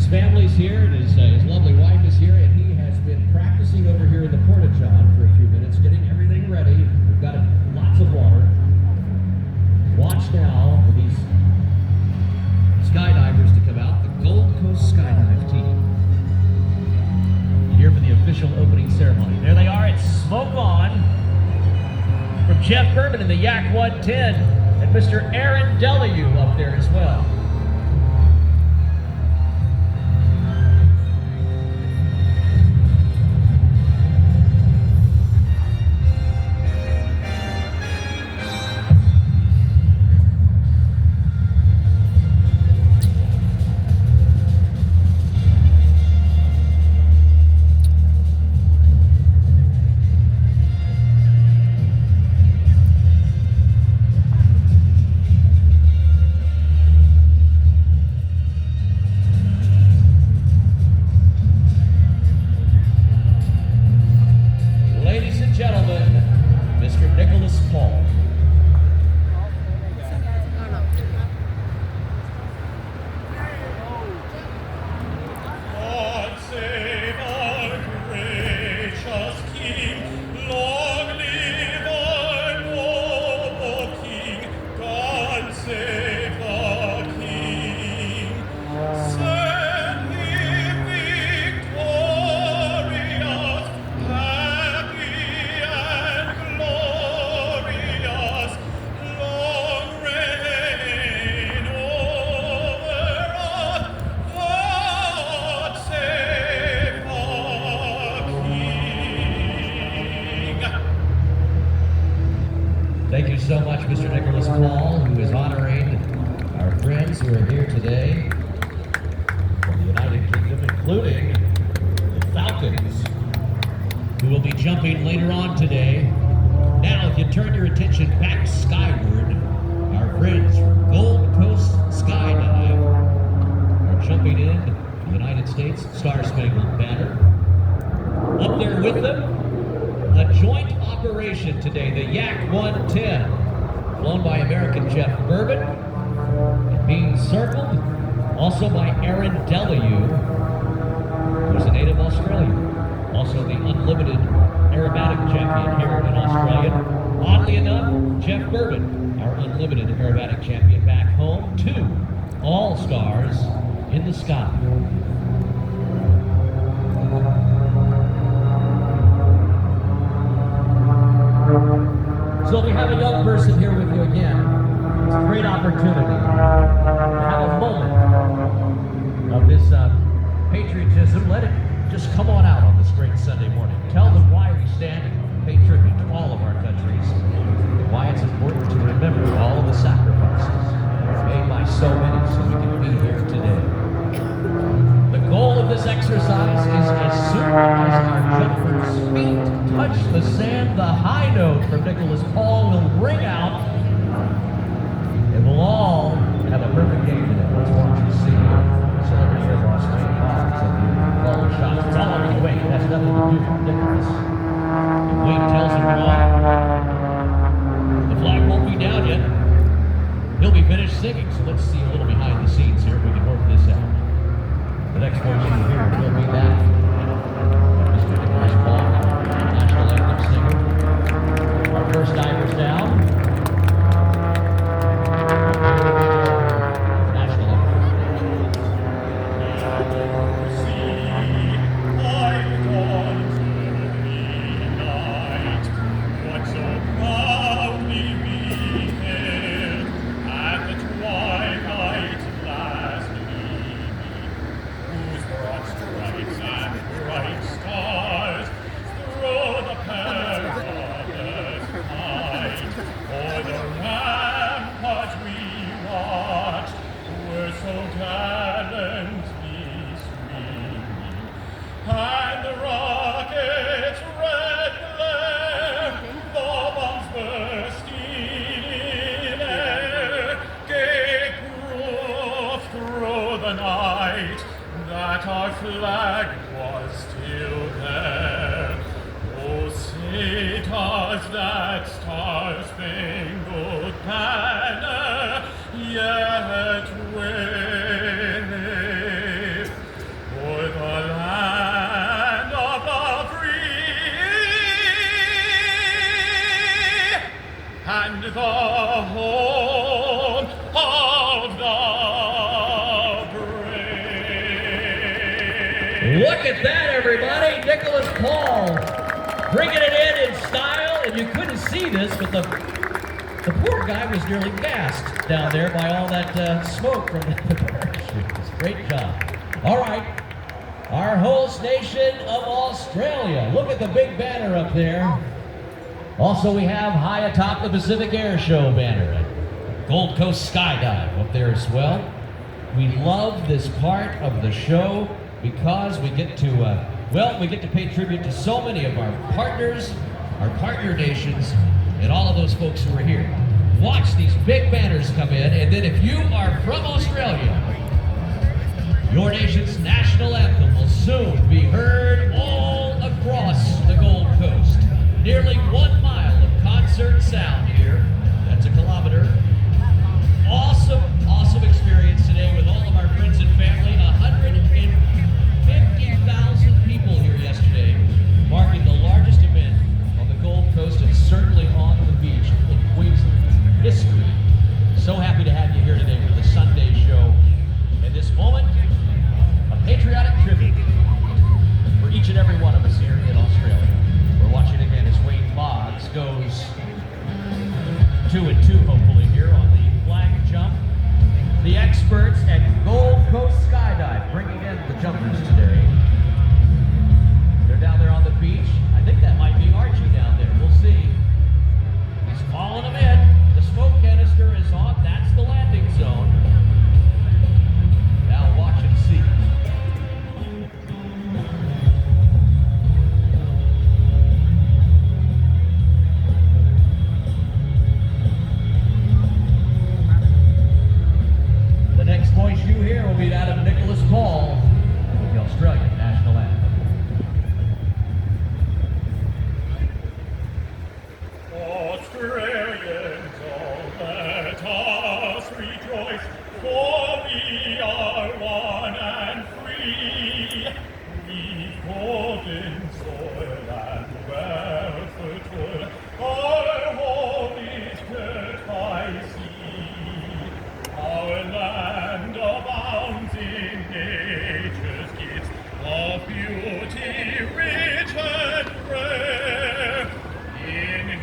family's here, and his lovely wife is here, and he has been practicing over here in the Porta-John for a few minutes, getting everything ready. We've got lots of water. Watch now for these skydivers to come out, the Gold Coast Skydive team. Here for the official opening ceremony. There they are, it's Smoke On from Jeff Bourbon in the Yak 110, and Mr. Aaron Deleue up there as well. Thank you so much, Mr. Nicholas Paul, who is honoring our friends who are here today from the United Kingdom, including the Falcons, who will be jumping later on today. Now, if you turn your attention back skyward, our friends from Gold Coast Skydive are jumping in the United States Star-Spangled Banner. Up there with them, a joint operation today, the Yak 110, flown by American Jeff Bourbon, and being circled also by Aaron Deleue, who's a native Australian, also the unlimited aerobatic champion here in Australia. Oddly enough, Jeff Bourbon, our unlimited aerobatic champion back home, 2 All-Stars in the sky. So if we have a young person here with you again, it's a great opportunity to have a moment of this patriotism. Let it just come on out on this great Sunday morning. Tell them why we stand and pay tribute to all of our countries, and why it's important to remember all of the sacrifices made by so many so we can be here today. The goal of this exercise is as soon as our jumpers' feet touch the sand, the high note from Nicholas Paul will ring out, and we'll all have a perfect game today. Let's watch and see Celebrity Air Boss Wayne Cox at the ball shots. It's all on the way. It has nothing to do with Nicholas. If Wayne tells him why, the flag won't be down yet. He'll be finished singing, so let's see a little behind the scenes here if we can work this out. The next voice you hear will be that Mr. Nicholas Paul, national anthem singer. Our first divers down. National anthem. What so proudly we hailed at the twilight last evening, whose broad stripes and bright stars through the perilous night, o'er the ramparts we watched, were so gallantly streaming, and the rockets' red glare, the bombs bursting in air, gave proof through the night that our flag was still there. Oh, say does that star-spangled banner yet wave Look at that, everybody. Nicholas Paul bringing it in style. And you couldn't see this, but the poor guy was nearly gassed down there by all that smoke from the parachutes. Great job. All right. Our host nation of Australia. Look at the big banner up there. Also, we have high atop the Pacific Air Show banner. Gold Coast Skydive up there as well. We love this part of the show because we get to, we get to pay tribute to so many of our partners, our partner nations, and all of those folks who are here. Watch these big banners come in, and then if you are from Australia, your nation's national anthem will soon be heard all across the Gold Coast. Nearly 1 mile of concert sound here. That's a kilometer. Awesome, awesome experience today with all of our friends and family. 150,000 people here yesterday, marking the largest event on the Gold Coast and certainly on the beach in Queensland history. So happy to have you here today for the Sunday show. In this moment, a patriotic tribute for each and every one of us here in Australia. We're watching again as Wayne Boggs goes 2 and 2, hopefully, here on the flag jump. The experts at Gold Coast Skydive bringing in the jumpers today. They're down there on the beach. I think that might be Archie down there. We'll see. He's calling them in. The smoke canister is on. That's the landing zone. Now watch and see. The next voice you hear will be that of Nicholas Paul with the Australian national anthem. Australians, all let us rejoice, for we are one and free. We've golden soil and wealth the toil, our home is built by sea. Our land abounds in nature's gifts of beauty rich and rare. In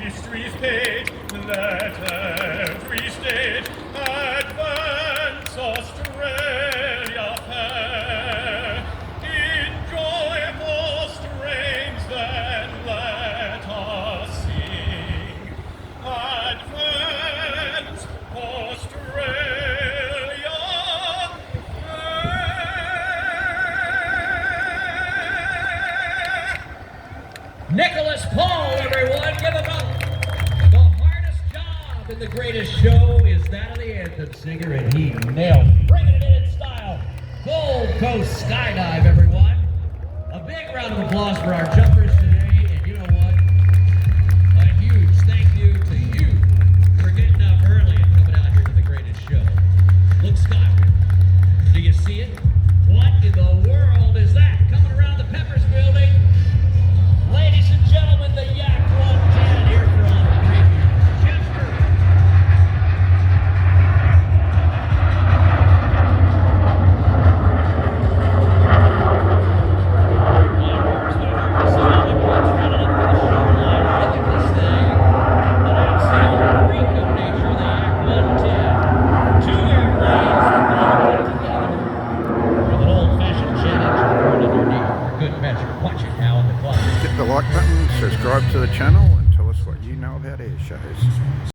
history's page, let every stage advance Australia fair. In joyful strains then let us sing. Advance Australia fair. Nicholas Paul, everyone, give him up. The hardest job in the greatest show is that of the anthem singer, and he nailed it. Bringing it in style. Gold Coast Skydive, everyone. A big round of applause for our jumpers today, and you know what? A huge thank you to you for getting up early and coming out here to the greatest show. Look skyward. Do you see it? What in the world is that? Coming around the Peppers building. Ladies and gentlemen, the Yak 110 here from Chester. Look at this thing. The absolute freak of nature, the Yak 110. 2 airplanes together with an old-fashioned jet engine thrown underneath for good measure. Watch it now on the clock. Hit the like button, subscribe to the channel, and tell us what you know about air shows.